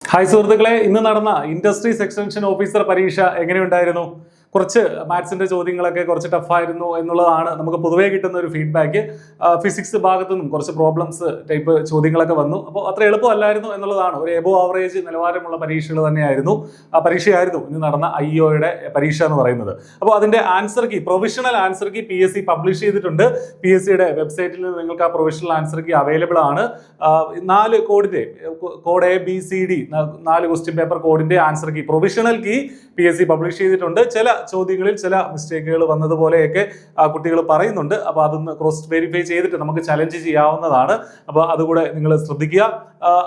Hi സുഹൃത്തുക്കളെ, ഇന്ന് നടന്ന ഇൻഡസ്ട്രീസ് എക്സ്റ്റൻഷൻ ഓഫീസർ പരീക്ഷ എങ്ങനെയുണ്ടായിരുന്നു? കുറച്ച് മാത്സിന്റെ ചോദ്യങ്ങളൊക്കെ കുറച്ച് ടഫായിരുന്നു എന്നുള്ളതാണ് നമുക്ക് പൊതുവേ കിട്ടുന്ന ഒരു ഫീഡ്ബാക്ക്. ഫിസിക്സ് ഭാഗത്തു നിന്നും കുറച്ച് പ്രോബ്ലംസ് ടൈപ്പ് ചോദ്യങ്ങളൊക്കെ വന്നു. അപ്പോൾ അത്ര എളുപ്പമല്ലായിരുന്നു എന്നുള്ളതാണ്. ഒരു എബോ ആവറേജ് നിലവാരമുള്ള പരീക്ഷകൾ തന്നെയായിരുന്നു പരീക്ഷയായിരുന്നു ഇന്ന് നടന്ന IOയുടെ പരീക്ഷ എന്ന് പറയുന്നത്. അപ്പോൾ അതിന്റെ answer key, provisional answer key PSC publish ചെയ്തിട്ടുണ്ട്. PSCയുടെ വെബ്സൈറ്റിൽ നിന്ന് നിങ്ങൾക്ക് ആ പ്രൊവിഷണൽ ആൻസർ കീ അവൈലബിൾ ആണ്. 4 കോഡിന്റെ കോഡ് ABCD 4 ക്വസ്റ്റ്യൻ പേപ്പർ കോഡിന്റെ answer key, provisional key PSC publish ചെയ്തിട്ടുണ്ട്. ചില ചോദ്യങ്ങളിൽ ചില മിസ്റ്റേക്കുകൾ വന്നതുപോലെയൊക്കെ കുട്ടികൾ പറയുന്നുണ്ട്. അപ്പോൾ അതൊന്ന് ക്രോസ് വെരിഫൈ ചെയ്തിട്ട് നമുക്ക് ചലഞ്ച് ചെയ്യാവുന്നതാണ്. അപ്പോൾ അതുകൂടെ നിങ്ങൾ ശ്രദ്ധിക്കുക.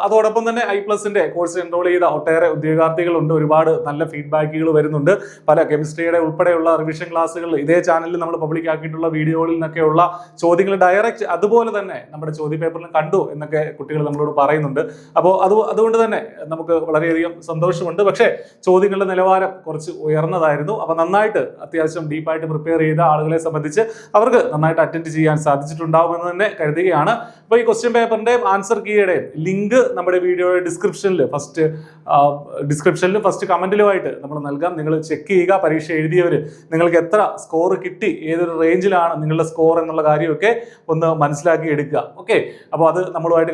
അതോടൊപ്പം തന്നെ I+ന്റെ കോഴ്സ് എൻറോൾ ചെയ്ത ഒട്ടേറെ ഉദ്യോഗാർത്ഥികളുണ്ട്. ഒരുപാട് നല്ല ഫീഡ്ബാക്കുകൾ വരുന്നുണ്ട്. പല കെമിസ്ട്രിയുടെ ഉൾപ്പെടെയുള്ള റിവിഷൻ ക്ലാസ്സുകൾ ഇതേ ചാനലിൽ നമ്മൾ പബ്ലിക് ആക്കിയിട്ടുള്ള വീഡിയോകളിൽ നിന്നൊക്കെയുള്ള ചോദ്യങ്ങൾ ഡയറക്റ്റ് അതുപോലെ തന്നെ നമ്മുടെ ചോദ്യ പേപ്പറിലും കണ്ടു എന്നൊക്കെ കുട്ടികൾ നമ്മളോട് പറയുന്നുണ്ട്. അപ്പോൾ അതുകൊണ്ട് തന്നെ നമുക്ക് വളരെയധികം സന്തോഷമുണ്ട്. പക്ഷേ ചോദ്യങ്ങളുടെ നിലവാരം കുറച്ച് ഉയർന്നതായിരുന്നു. അപ്പോൾ നന്നായിട്ട് അത്യാവശ്യം ഡീപ്പായിട്ട് പ്രിപ്പയർ ചെയ്ത ആളുകളെ സംബന്ധിച്ച് അവർക്ക് നന്നായിട്ട് അറ്റൻഡ് ചെയ്യാൻ സാധിച്ചിട്ടുണ്ടാവുമെന്ന് തന്നെ കരുതുകയാണ്. അപ്പോൾ ഈ ക്വസ്റ്റ്യൻ പേപ്പറിന്റെ ആൻസർ കീയുടെ ലിങ്ക് നമ്മുടെ വീഡിയോയുടെ ഡിസ്ക്രിപ്ഷനിൽ ഫസ്റ്റ് കമന്റിലുമായിട്ട് നമ്മൾ നൽകാം. നിങ്ങൾ ചെക്ക് ചെയ്യുക. പരീക്ഷ എഴുതിയവർ നിങ്ങൾക്ക് എത്ര സ്കോർ കിട്ടി, ഏതൊരു റേഞ്ചിലാണ് നിങ്ങളുടെ സ്കോർ എന്നുള്ള കാര്യമൊക്കെ ഒന്ന് മനസ്സിലാക്കി എടുക്കുക. ഓക്കെ, അപ്പോൾ അത് നമ്മളുമായിട്ട്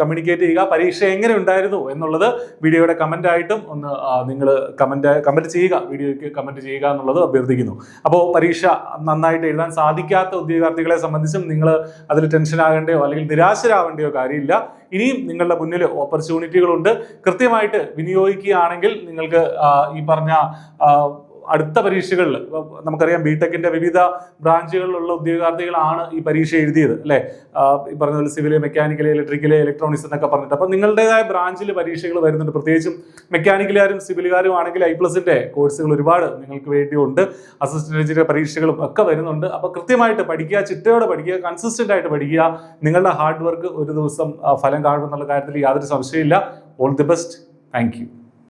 കമ്മ്യൂണിക്കേറ്റ് ചെയ്യുക. പരീക്ഷ എങ്ങനെ ഉണ്ടായിരുന്നു എന്നുള്ളത് വീഡിയോയുടെ കമന്റ് ആയിട്ടും ഒന്ന് നിങ്ങൾ കമന്റ് ചെയ്യുക, വീഡിയോയ്ക്ക് കമന്റ് ചെയ്യുക എന്നുള്ളത് അഭ്യർത്ഥിക്കുന്നു. അപ്പോൾ പരീക്ഷ നന്നായിട്ട് എഴുതാൻ സാധിക്കാത്ത ഉദ്യോഗാർത്ഥികളെ സംബന്ധിച്ചും നിങ്ങൾ അതിൽ ടെൻഷൻ ആകേണ്ടയോ അല്ലെങ്കിൽ നിരാശരാവേണ്ടയോ കാര്യമില്ല. ഇനിയും നിങ്ങളുടെ മുന്നിൽ ഓപ്പർച്യൂണിറ്റികളുണ്ട്. കൃത്യമായിട്ട് വിനിയോഗിക്കുകയാണെങ്കിൽ നിങ്ങൾക്ക് ഈ പറഞ്ഞ അടുത്ത പരീക്ഷകളിൽ നമുക്കറിയാം ബിടെക്കിന്റെ വിവിധ ബ്രാഞ്ചുകളിലുള്ള ഉദ്യോഗാർത്ഥികളാണ് ഈ പരീക്ഷ എഴുതിയത്, അല്ലെ? ഈ പറഞ്ഞ പോലെ സിവില്, മെക്കാനിക്കല്, ഇലക്ട്രിക്കല്, ഇലക്ട്രോണിക്സ് എന്നൊക്കെ പറഞ്ഞിട്ട്. അപ്പൊ നിങ്ങളുടേതായ ബ്രാഞ്ചിൽ പരീക്ഷകൾ വരുന്നുണ്ട്. പ്രത്യേകിച്ചും മെക്കാനിക്കലുകാരും സിവിലുകാരും ആണെങ്കിൽ I+ന്റെ കോഴ്സുകൾ ഒരുപാട് നിങ്ങൾക്ക് വേണ്ടിയുണ്ട്. അസിസ്റ്റന്റ് എഞ്ചിനീയർ പരീക്ഷകളും ഒക്കെ വരുന്നുണ്ട്. അപ്പൊ കൃത്യമായിട്ട് പഠിക്കുക, ചിട്ടയോടെ പഠിക്കുക, കൺസിസ്റ്റന്റ് ആയിട്ട് പഠിക്കുക. നിങ്ങളുടെ ഹാർഡ് വർക്ക് ഒരു ദിവസം ഫലം കാണുമെന്നുള്ള കാര്യത്തിൽ യാതൊരു സംശയമില്ല. All the best. Thank you.